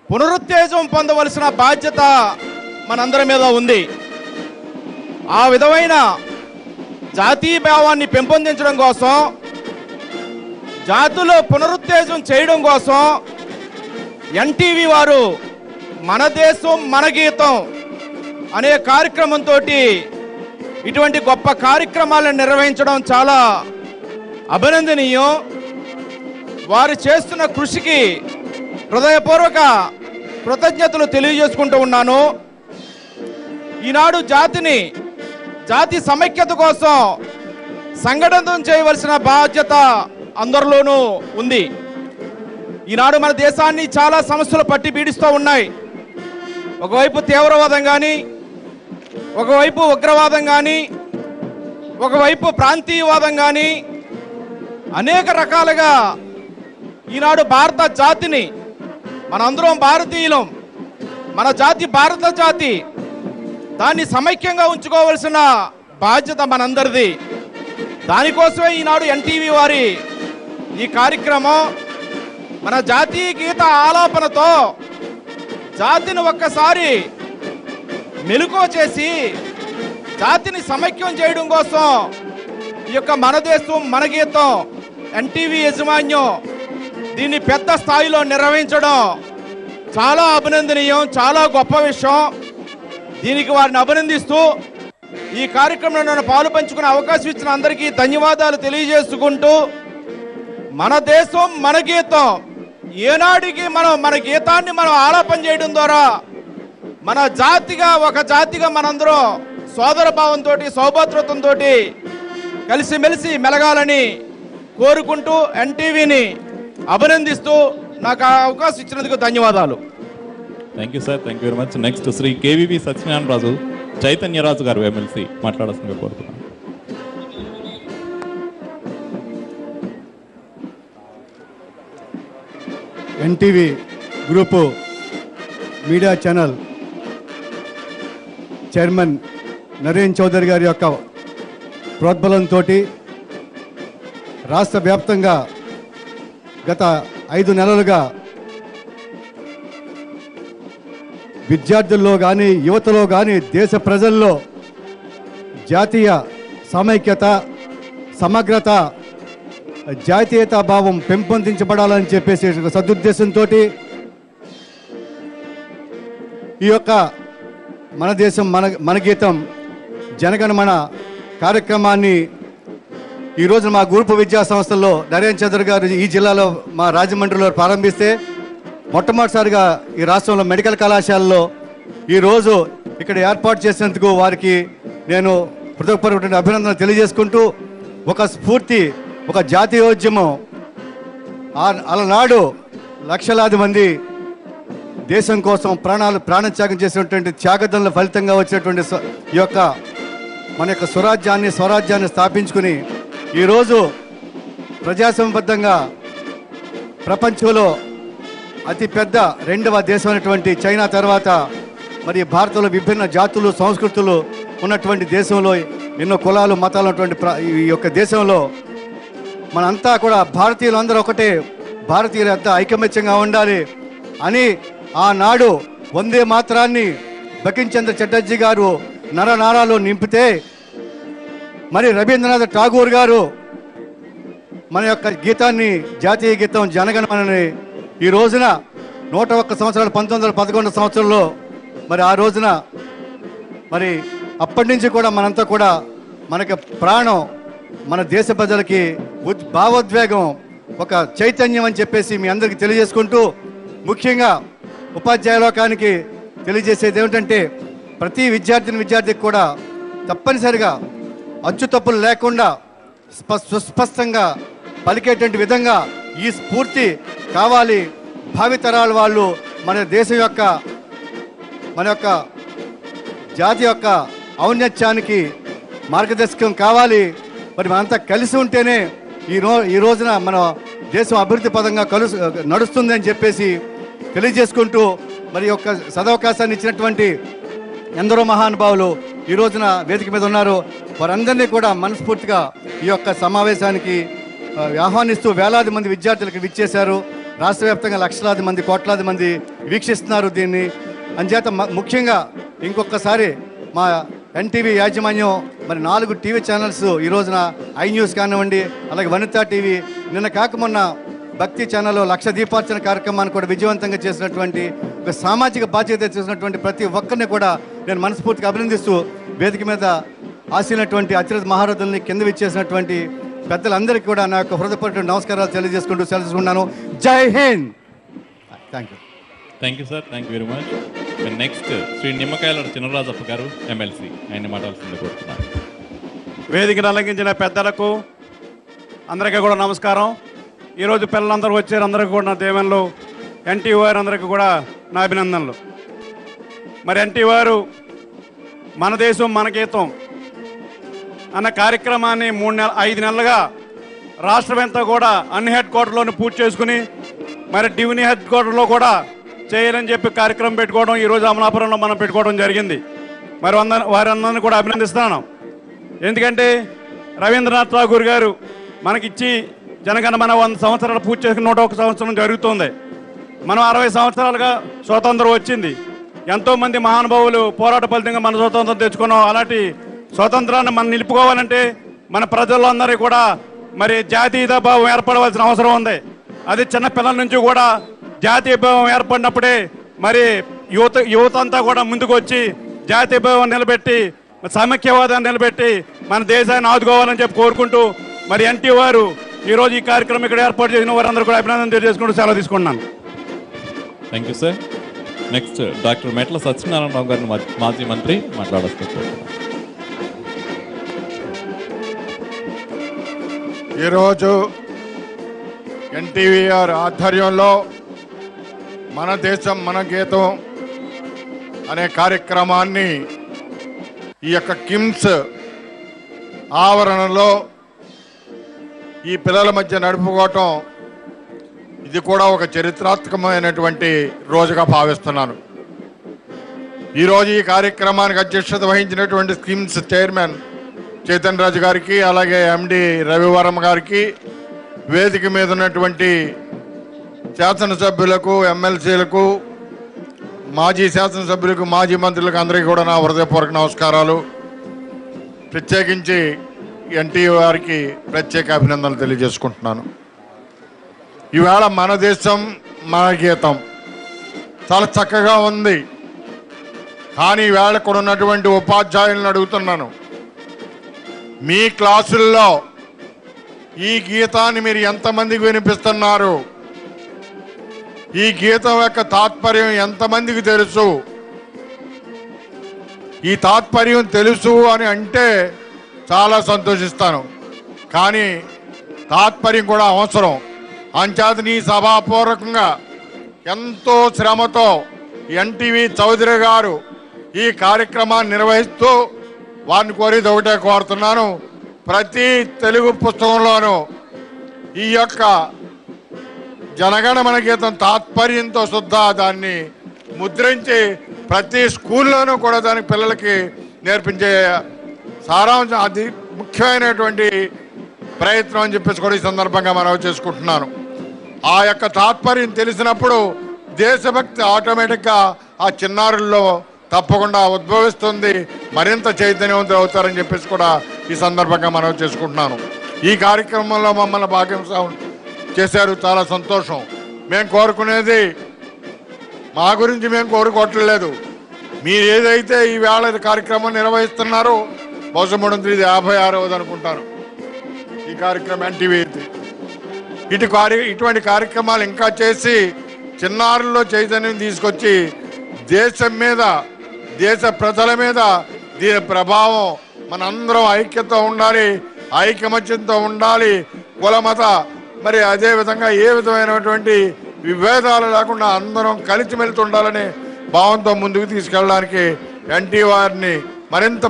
పునరుత్తేజం పొందవలసిన బాధ్యత మనందరి మీద ఉంది. ఆ విధమైన జాతీయ భావాన్ని పెంపొందించడం కోసం, జాతిలో పునరుత్తేజం చేయడం కోసం ఎన్టీవీ వారు మన దేశం మన గీతం అనే కార్యక్రమంతో ఇటువంటి గొప్ప కార్యక్రమాలను నిర్వహించడం చాలా అభినందనీయం. వారు చేస్తున్న కృషికి హృదయపూర్వక కృతజ్ఞతలు తెలియజేసుకుంటూ ఉన్నాను. ఈనాడు జాతి సమైక్యత కోసం సంఘటితం చేయవలసిన బాధ్యత అందరిలోనూ ఉంది. ఈనాడు మన దేశాన్ని చాలా సమస్యలు పట్టి పీడిస్తూ ఉన్నాయి. ఒకవైపు తీవ్రవాదం కానీ, ఒకవైపు ఉగ్రవాదం కానీ, ఒకవైపు ప్రాంతీయవాదం కానీ, అనేక రకాలుగా ఈనాడు భారత జాతిని, మనందరం భారతీయులం, మన జాతి భారత జాతి, దాన్ని సమైక్యంగా ఉంచుకోవలసిన బాధ్యత మనందరిది. దానికోసమే ఈనాడు ఎన్టీవీ వారి ఈ కార్యక్రమం మన జాతీయ గీత ఆలాపనతో జాతిని ఒక్కసారి మెలుకో చేసి జాతిని సమైక్యం చేయడం కోసం ఈ యొక్క మన దేశం మన గీతం ఎన్టీవీ యాజమాన్యం దీన్ని పెద్ద స్థాయిలో నిర్వహించడం చాలా అభినందనీయం, చాలా గొప్ప విషయం. దీనికి వారిని అభినందిస్తూ ఈ కార్యక్రమంలో నన్ను పాలు పంచుకునే అవకాశం ఇచ్చిన అందరికీ ధన్యవాదాలు తెలియజేసుకుంటూ, మన దేశం మన గీతం ఏనాడికి మన గీతాన్ని మనం ఆలాపన చేయడం ద్వారా మన ఒక జాతిగా మనందరం సోదర భావంతో, సౌభాతృత్వంతో కలిసిమెలిసి మెలగాలని కోరుకుంటూ ఎన్టీవీని అభినందిస్తూ నాకు అవకాశం ఇచ్చినందుకు ధన్యవాదాలు. Thank you sir, thank you very much. Next Shri KVV Satyanarayana Raju Chaitanyaraju గారు ఎమ్మెల్సీ మాట్లాడాల్సిందిగా కోరుతున్నాను. NTV group media channel chairman Naren Chowdary గారి యొక్క ప్రోద్బలంతో రాష్ట్ర వ్యాప్తంగా గత 5 నెలలుగా విద్యార్థుల్లో కానీ, యువతలో కానీ, దేశ ప్రజల్లో జాతీయ సమైక్యత, సమగ్రత, జాతీయతా భావం పెంపొందించబడాలని చెప్పేసి సదుద్దేశంతో ఈ యొక్క మన దేశం మన గీతం జనగణమన కార్యక్రమాన్ని ఈరోజు మా గ్రూపు విద్యా సంస్థల్లో నరేన్ చౌదరి గారు ఈ జిల్లాలో మా రాజమండ్రిలో ప్రారంభిస్తే, మొట్టమొదటిసారిగా ఈ రాష్ట్రంలో మెడికల్ కళాశాలలో ఈరోజు ఇక్కడ ఏర్పాటు చేసినందుకు వారికి నేను హృదయపూర్వకమైన అభినందనలు తెలియజేసుకుంటూ, ఒక స్ఫూర్తి, ఒక జాతీయోద్యమం అలనాడు లక్షలాది మంది దేశం కోసం ప్రాణత్యాగం చేసినటువంటి త్యాగదనుల ఫలితంగా వచ్చినటువంటి ఈ యొక్క మన యొక్క స్వరాజ్యాన్ని స్థాపించుకుని ఈరోజు ప్రజాసంబద్ధంగా ప్రపంచంలో అతిపెద్ద 2వ దేశం అయినటువంటి చైనా తర్వాత మరి భారతంలో విభిన్న జాతులు సంస్కృతులు ఉన్నటువంటి దేశంలో ఎన్నో కులాలు మతాలు ఉన్నటువంటి ఈ యొక్క దేశంలో మనంతా కూడా భారతీయులు అందరూ ఒకటే, భారతీయులు అంతా ఐకమత్యంగా ఉండాలి అని ఆనాడు వందే మాత్రాన్ని బకించంద్ర చటర్జీ గారు నరనారాలు నింపితే, మరి రవీంద్రనాథ్ ఠాగూర్ గారు మన యొక్క గీతాన్ని, జాతీయ గీతం జనగణమనని ఈ రోజున 101 సంవత్సరాలు 1911 సంవత్సరంలో మరి ఆ రోజున మరి అప్పటి నుంచి కూడా మనంతా కూడా మనకి ప్రాణం, మన దేశ ప్రజలకి భావోద్వేగం, ఒక చైతన్యం అని చెప్పేసి మీ అందరికీ తెలియజేసుకుంటూ, ముఖ్యంగా ఉపాధ్యాయ లోకానికి తెలియజేసేది ఏమిటంటే, ప్రతి విద్యార్థికి కూడా తప్పనిసరిగా అచ్చుతప్పులు లేకుండా సుస్పష్టంగా పలికేటువంటి విధంగా ఈ స్ఫూర్తి కావాలి. భావితరాల వాళ్ళు మన దేశం యొక్క, మన యొక్క జాతి యొక్క ఔన్నత్యానికి మార్గదర్శకం కావాలి. మరి మనంతా కలిసి ఉంటేనే ఈ రోజున మన దేశం అభివృద్ధి పదంగా నడుస్తుంది అని చెప్పేసి తెలియజేసుకుంటూ, మరి యొక్క సదవకాశాన్ని ఇచ్చినటువంటి ఎందరో మహానుభావులు ఈ రోజున వేదిక మీద ఉన్నారు. వారందరినీ కూడా మనస్ఫూర్తిగా ఈ యొక్క సమావేశానికి ఆహ్వానిస్తూ వేలాది మంది విద్యార్థులకు విచ్చేశారు. రాష్ట్ర వ్యాప్తంగా లక్షలాది మంది, కోట్లాది మంది వీక్షిస్తున్నారు దీన్ని. అంచేత ముఖ్యంగా ఇంకొకసారి మా ఎన్టీవీ యాజమాన్యం మరి 4 టీవీ ఛానల్స్ ఈ రోజున ఐ న్యూస్ కానివ్వండి, అలాగే వనితా టీవీ, నిన్న కాకమొన్న భక్తి ఛానల్లో 1,00,000 దీపార్చన కార్యక్రమాన్ని కూడా విజయవంతంగా చేసినటువంటి, ఒక సామాజిక బాధ్యత చేసినటువంటి ప్రతి ఒక్కరిని కూడా నేను మనస్ఫూర్తిగా అభినందిస్తూ, వేదిక మీద ఆశీనటువంటి అతిరథ మహారథుల్ని కింద విచ్చేసినటువంటి పెద్దలందరికీ కూడా నా యొక్క హృదయపూర్వక నమస్కారాలు తెలియజేసుకుంటూ సెలవుకున్నాను. జై Hind. Thank you. Thank you sir, thank you very much. Next Shri Nimmakayala Chinarajappa గారు, ఎమ్మెల్సీ, ఆయన మాట్లాడుతుంది కోరుతున్నాను. వేదికను అలంకించిన పెద్దలకు అందరికీ కూడా నమస్కారం. ఈరోజు పిల్లలందరూ వచ్చారు, అందరికీ కూడా నా దేవన్లు, ఎన్టీ వారు అందరికీ కూడా నా అభినందనలు. మరి ఎన్టీ వారు మన దేశం మన గీతం అన్న కార్యక్రమాన్ని 5 నెలలుగా రాష్ట్రమంతా కూడా అన్ని హెడ్ క్వార్టర్లోనే పూర్తి చేసుకుని, మరి డివిని హెడ్ క్వార్టర్లో కూడా చేయాలని చెప్పి కార్యక్రమం పెట్టుకోవడం ఈరోజు అమలాపురంలో మనం పెట్టుకోవడం జరిగింది. మరి వారందరినీ కూడా అభినందిస్తున్నాను. ఎందుకంటే రవీంద్రనాథ్ ఠాగూర్ గారు మనకిచ్చి జనగణమన 100 సంవత్సరాలు పూర్తి చేసుకుని 101 సంవత్సరం జరుగుతుంది. మనం 60 సంవత్సరాలుగా స్వాతంత్రం వచ్చింది. ఎంతోమంది మహానుభావులు పోరాట ఫలితంగా మన స్వాతంత్రం తెచ్చుకున్నాం. అలాంటి స్వాతంత్రాన్ని మనం నిలుపుకోవాలంటే మన ప్రజల్లో అందరికీ కూడా మరి జాతీయ భావం ఏర్పడవలసిన అవసరం ఉంది. అది చిన్న పిల్లల నుంచి కూడా జాతీయ భావం ఏర్పడినప్పుడే మరి యువత అంతా కూడా ముందుకు వచ్చి జాతీయ భావం నిలబెట్టి, సమైక్యవాదాన్ని నిలబెట్టి మన దేశాన్ని ఆదుకోవాలని చెప్పి కోరుకుంటూ, మరి ఎన్టీ వారు ఈరోజు ఈ కార్యక్రమం ఇక్కడ ఏర్పాటు చేసిన వారందరూ కూడా అభినందన తెలియజేసుకుంటూ సెలవు తీసుకున్నాను. Thank you sir. Next doctor మెట్ల సత్యనారాయణరావు గారిని మాజీ మంత్రి మాట్లాడుతున్నారు. ఈరోజు ఎన్టీవీఆర్ ఆధ్వర్యంలో మన దేశం మన గీతం అనే కార్యక్రమాన్ని ఈ యొక్క కిమ్స్ ఆవరణలో ఈ పిల్లల మధ్య నడుపుకోవటం, ఇది కూడా ఒక చరిత్రాత్మకమైనటువంటి రోజుగా భావిస్తున్నాను. ఈరోజు ఈ కార్యక్రమానికి అధ్యక్షత వహించినటువంటి కిమ్స్ చైర్మన్ చైతన్ రాజు గారికి, అలాగే ఎండి రవివర్మ గారికి, వేదిక మీద ఉన్నటువంటి శాసనసభ్యులకు, ఎమ్మెల్సీలకు, మాజీ శాసనసభ్యులకు, మాజీ మంత్రులకు అందరికీ కూడా నా హృదయపూర్వక నమస్కారాలు. ప్రత్యేకించి ఎన్టీ వారికి ప్రత్యేక అభినందనలు తెలియజేసుకుంటున్నాను. ఈవేళ మన దేశం మన గీతం చాలా చక్కగా ఉంది. కానీ ఈవేళ కూడా ఉన్నటువంటి ఉపాధ్యాయులను అడుగుతున్నాను, మీ క్లాసుల్లో ఈ గీతాన్ని మీరు ఎంతమందికి వినిపిస్తున్నారు? ఈ గీతం యొక్క తాత్పర్యం ఎంతమందికి తెలుసు? ఈ తాత్పర్యం తెలుసు అని అంటే చాలా సంతోషిస్తాను. కానీ తాత్పర్యం కూడా అవసరం. అంచేతని సభాపూర్వకంగా ఎంతో శ్రమతో ఎన్టీవీ చౌదరి గారు ఈ కార్యక్రమాన్ని నిర్వహిస్తూ వారిని కోరేది ఒకటే కోరుతున్నాను, ప్రతి తెలుగు పుస్తకంలోనూ ఈ యొక్క జనగణమన గీతం తాత్పర్యంతో శుద్ధ దాన్ని ముద్రించి ప్రతి స్కూల్లోనూ కూడా దానికి పిల్లలకి నేర్పించే సారాంశం, అది ముఖ్యమైనటువంటి ప్రయత్నం అని చెప్పేసి కూడా ఈ సందర్భంగా మనవి చేసుకుంటున్నాను. ఆ యొక్క తాత్పర్యం తెలిసినప్పుడు దేశభక్తి ఆటోమేటిక్గా ఆ చిన్నారుల్లో తప్పకుండా ఉద్భవిస్తుంది, మరింత చైతన్యవంతులు అవుతారని చెప్పేసి కూడా ఈ సందర్భంగా మనవి చేసుకుంటున్నాను. ఈ కార్యక్రమంలో మమ్మల్ని భాగస్వామ్యం చేశారు, చాలా సంతోషం. మేము కోరుకునేది మా గురించి మేము కోరుకోవట్లేదు. మీరు ఏదైతే ఈ వేళ కార్యక్రమం నిర్వహిస్తున్నారో బహుశా 356వ అనుకుంటాను ఈ కార్యక్రమం ఎన్టీవీ. ఇటువంటి కార్యక్రమాలు ఇంకా చేసి చిన్నారుల్లో చైతన్యం తీసుకొచ్చి దేశం మీద, దేశ ప్రజల మీద దీని ప్రభావం మనందరం ఐక్యతతో ఉండాలి, ఐకమత్యంతో ఉండాలి, కులమత మరి అదేవిధంగా ఏ విధమైనటువంటి విభేదాలు లేకుండా అందరం కలిసిమెలిసి ఉండాలనే భావంతో ముందుకు తీసుకెళ్ళడానికి ఎన్టీఆర్ని మరింత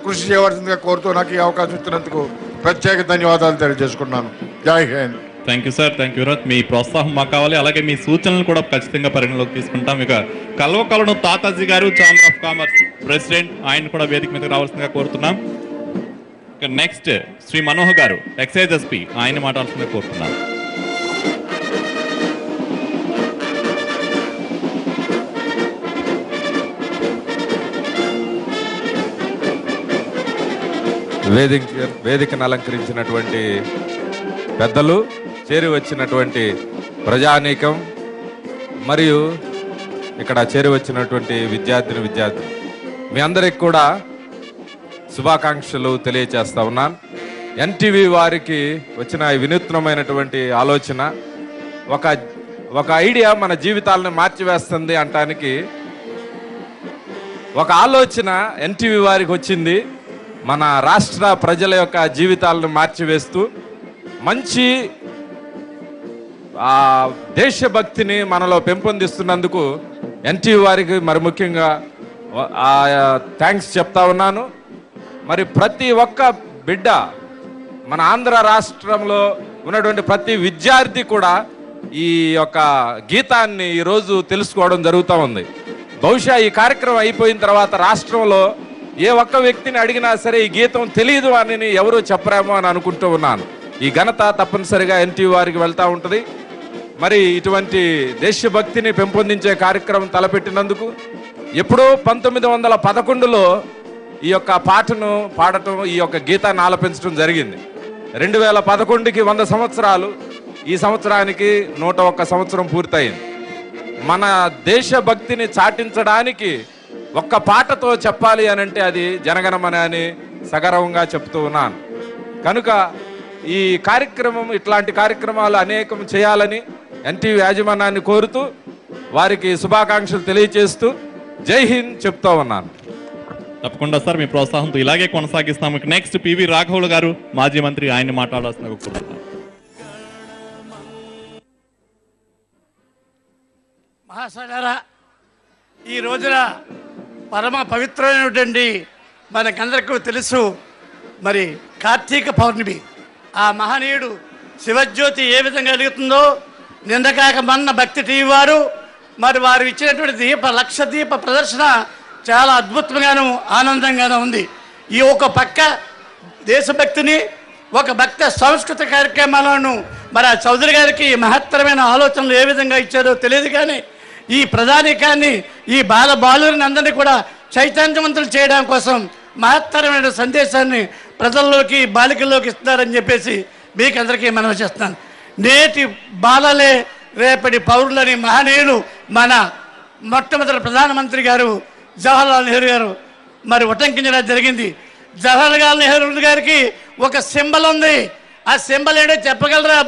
కృషి చేయవలసిందిగా కోరుతూ నాకు ఈ అవకాశం ఇచ్చినందుకు ప్రత్యేక ధన్యవాదాలు తెలియజేసుకున్నాను. Jai Hind. Thank you sir, thank you Vinod. మీ ప్రోత్సాహం మాకు కావాలి, అలాగే మీ సూచనలు కూడా ఖచ్చితంగా పరిగణలోకి తీసుకుంటాం. ఇక కల్వకలను తాతాజీ గారు ఛాంబర్ ఆఫ్ కామర్స్ ప్రెసిడెంట్, ఆయన కూడా వేదిక మీదకి రావాల్సిందిగా కోరుతున్నాం. ఇక నెక్స్ట్ శ్రీ మనోహర్ గారు ఎక్సైజ్ ఎస్పీ, ఆయన మాట్లాడాల్సిందిగా కోరుతున్నాం. వేదికను అలంకరించినటువంటి పెద్దలు, చేరి వచ్చినటువంటి ప్రజానీకం మరియు ఇక్కడ చేరి వచ్చినటువంటి విద్యార్థినులు, మీ అందరికి కూడా శుభాకాంక్షలు తెలియజేస్తా ఉన్నాను. ఎన్టీవీ వారికి వచ్చిన వినూత్నమైనటువంటి ఆలోచన, ఒక ఐడియా మన జీవితాలను మార్చివేస్తుంది అంటానికి ఒక ఆలోచన ఎన్టీవీ వారికి వచ్చింది. మన రాష్ట్ర ప్రజల యొక్క జీవితాలను మార్చివేస్తూ మంచి దేశభక్తిని మనలో పెంపొందిస్తున్నందుకు ఎన్టీవీ వారికి మరి ముఖ్యంగా థ్యాంక్స్ చెప్తా ఉన్నాను. మరి ప్రతి ఒక్క బిడ్డ, మన ఆంధ్ర రాష్ట్రంలో ఉన్నటువంటి ప్రతి విద్యార్థి కూడా ఈ యొక్క గీతాన్ని ఈరోజు తెలుసుకోవడం జరుగుతూ ఉంది. బహుశా ఈ కార్యక్రమం అయిపోయిన తర్వాత రాష్ట్రంలో ఏ ఒక్క వ్యక్తిని అడిగినా సరే ఈ గీతం తెలియదు అని ఎవరూ చెప్పరేమో అని అనుకుంటూ ఉన్నాను. ఈ ఘనత తప్పనిసరిగా ఎన్టీవీ వారికి వెళ్తూ ఉంటుంది. మరి ఇటువంటి దేశభక్తిని పెంపొందించే కార్యక్రమం తలపెట్టినందుకు ఎప్పుడో 1911లో ఈ యొక్క పాటను పాడటం, ఈ యొక్క గీతాన్ని ఆలపించడం జరిగింది. 2011కి 100 సంవత్సరాలు, ఈ సంవత్సరానికి 101 సంవత్సరం పూర్తయింది. మన దేశభక్తిని చాటించడానికి ఒక్క పాటతో చెప్పాలి అని అంటే అది జనగణమన అని సగర్వంగా చెప్తూ ఉన్నాను. కనుక ఈ కార్యక్రమం, ఇట్లాంటి కార్యక్రమాలు అనేకం చేయాలని ఎన్టీవీ యాజమాన్యాన్ని కోరుతూ వారికి శుభాకాంక్షలు తెలియజేస్తూ జై హింద్ చెప్తూ ఉన్నాను. తప్పకుండా సార్, మీ ప్రోత్సాహంతో ఇలాగే కొనసాగిస్తాము. నెక్స్ట్ పివి రాఘవులు గారు, మాజీ మంత్రి, ఆయన్ని మాట్లాడాల్సిన కోరుతున్నాను. మహాశయులారా, ఈ రోజున పరమ పవిత్రమైనటువంటి మనకందరికీ తెలుసు, మరి కార్తీక పౌర్ణమి. ఆ మహనీయుడు శివజ్యోతి ఏ విధంగా వెలుగుతుందో నిందకాక మన్న భక్తి టీవీ వారు మరి వారు ఇచ్చినటువంటి లక్ష దీప ప్రదర్శన చాలా అద్భుతంగాను ఆనందంగాను ఉంది. ఈ ఒక పక్క దేశభక్తిని, ఒక భక్త సంస్కృత కార్యక్రమాలను మరి ఆ చౌదరి గారికి మహత్తరమైన ఆలోచనలు ఏ విధంగా ఇచ్చారో తెలియదు, కానీ ఈ ప్రధానికాన్ని, ఈ బాలుని అందరినీ కూడా చైతన్యవంతులు చేయడం కోసం మహత్తరమైన సందేశాన్ని ప్రజల్లోకి, బాలికల్లోకి ఇస్తున్నారని చెప్పేసి మీకు అందరికీ మనవి చేస్తున్నాను. నేటి బాలలే రేపటి పౌరులని మహనీయులు మన మొట్టమొదటి ప్రధానమంత్రి గారు జవహర్లాల్ నెహ్రూ గారు మరి ఉటంకించడం జరిగింది. జవహర్లాల్ నెహ్రూ గారికి ఒక సింబల్ ఉంది. ఆ సింబల్ ఏంటో చెప్పగలరా?